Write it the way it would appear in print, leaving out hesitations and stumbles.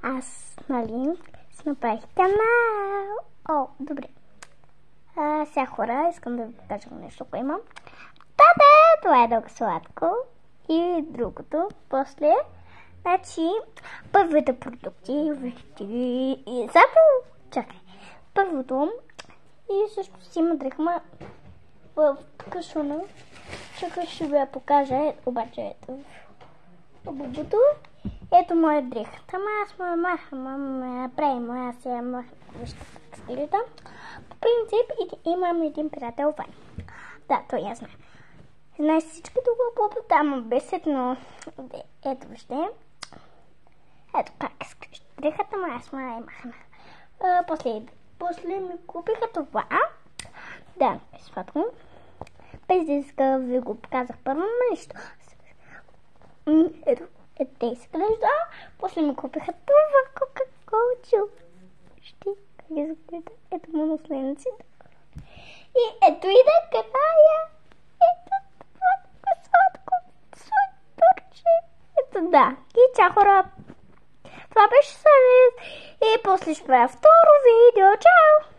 Аз, нали, си направих канал. О, добре. Сега хора, искам да ви покажа нещо, ако имам. Та-да! Това е дълго сладко. И другото, после, значи, първите продукти, и запово, чакай, първото, и също си има дрехма в кашуна. Чакай, ще ви я покажа, обаче ето бубото. Ето моя дрех. Ама аз ме махам, направим, аз я махам, вижте как стилита. По принцип, имам един приятел, Ваня. Да, той я знае. Знае всички тук там обесетно. Ето вижте. Ето как изглежда дрехата, ама аз ме махна. После ми купиха това. Да, сладко. Без да иска ви го показах първо, нещо. Ето те изглежда. После ми купиха това кока-колчо. Вижте как изглежда. Ето му наследниците. И ето и да края. Ето това сладко. Сладкорче. Ето да. И чао хора. Това беше съвет. И после ще правя второ видео. Чао!